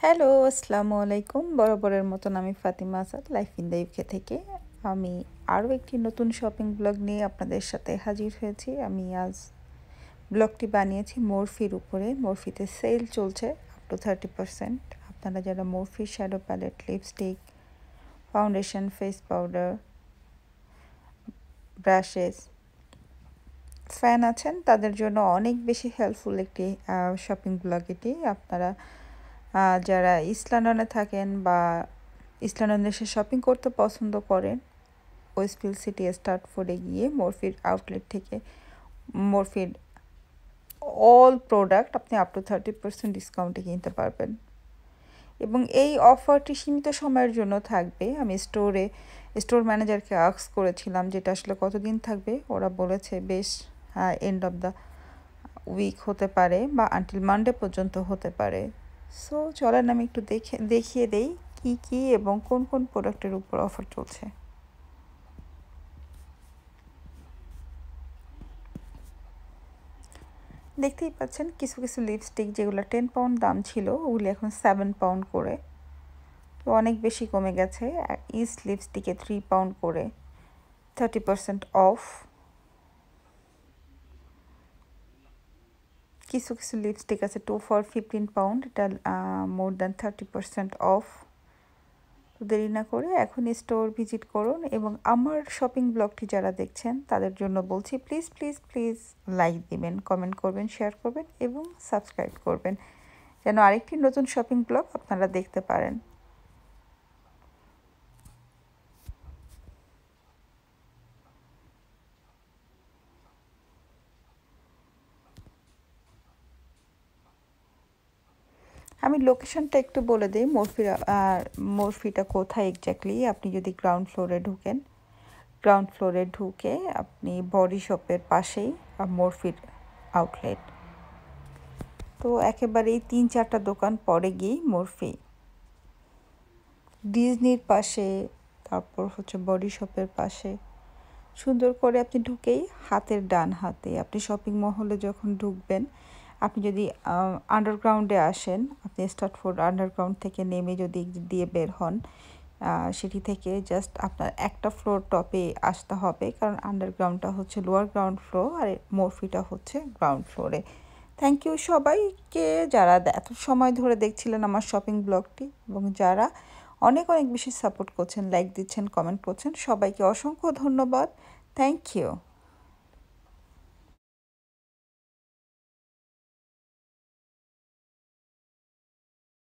Hello, আসসালামু আলাইকুম। বরাবরের মতন আমি Fatima Asad life in the UK থেকে। আমি আরও একটি নতুন শপিং ব্লগ নিয়ে আপনাদের সাথে হাজির হয়েছি। আমি আজ ব্লগটি বানিয়েছি মরফির উপরে। মরফিতে সেল চলছে আপ টু 30%। আপনারা যারা Morphe shadow palette, lipstick, foundation, face powder, brushes fan আছেন, তাদের জন্য অনেক বেশি হেল্পফুল একটি শপিং ব্লগ এটি। আপনারা যারা ইস্ট লন্ডনে থাকেন বা ইস্ট লন্ডনে এসে শপিং করতে পছন্দ করেন, ওয়েস্টফিল্ড সিটি স্টার্টফোর্ডে গিয়ে মরফির আউটলেট থেকে মরফির অল প্রোডাক্ট আপনি আপ টু 30% ডিসকাউন্টে কিনতে পারবেন। এবং এই অফারটি সীমিত সময়ের জন্য থাকবে। আমি স্টোর ম্যানেজারকে আস্ক করেছিলাম যেটা আসলে কতদিন থাকবে। ওরা বলেছে বেশ এন্ড অফ দ্য উইক হতে পারে বা আনটিল মানডে পর্যন্ত হতে পারে। সো চলেন আমি একটু দেখিয়ে দেই কি এবং কোন কোন প্রোডাক্টের উপর অফার চলছে। দেখতেই পাচ্ছেন কিছু কিছু লিপস্টিক যেগুলো 10 পাউন্ড দাম ছিল ওগুলি এখন 7 পাউন্ড করে, তো অনেক বেশি কমে গেছে। ইস্ট লিপস্টিকে 3 পাউন্ড করে 30% অফ। কিছু কিছু লিপস্টিক আছে 2 ফর 15 পাউন্ড, এটা মোর দ্যান 30% অফ। তো দেরি না করে এখনই স্টোর ভিজিট করুন। এবং আমার শপিং ব্লগটি যারা দেখছেন তাদের জন্য বলছি প্লিজ প্লিজ প্লিজ লাইক দিবেন, কমেন্ট করবেন, শেয়ার করবেন এবং সাবস্ক্রাইব করবেন যেন আরেকটি নতুন শপিং ব্লগ আপনারা দেখতে পারেন। আমি লোকেশনটা একটু বলে দিই, মরফিটা কোথায় এক্স্যাক্টলি। আপনি যদি গ্রাউন্ড ফ্লোরে ঢুকে আপনি বডি শপের পাশেই মরফির আউটলেট। তো একেবারেই 3-4টা দোকান পরে গিয়েই মরফি। ডিজনির পাশে, তারপর হচ্ছে বডি শপের পাশে। সুন্দর করে আপনি ঢুকেই হাতের ডান হাতে আপনি শপিং মহলে যখন ঢুকবেন, আপনি যদি আন্ডারগ্রাউন্ডে আসেন, আপনি স্টার্টফোর্ড আন্ডারগ্রাউন্ড থেকে নেমে যদি দিয়ে বের হন, সেটি থেকে জাস্ট আপনার একটা ফ্লোর টপে আসতে হবে, কারণ আন্ডারগ্রাউন্ডটা হচ্ছে লোয়ার গ্রাউন্ড ফ্লোর আর মরফিটা হচ্ছে গ্রাউন্ড ফ্লোরে। থ্যাংক ইউ সবাইকে যারা এত সময় ধরে দেখছিলেন আমার শপিং ব্লগটি এবং যারা অনেক অনেক বেশি সাপোর্ট করছেন, লাইক দিচ্ছেন, কমেন্ট করছেন, সবাইকে অসংখ্য ধন্যবাদ। Thank you.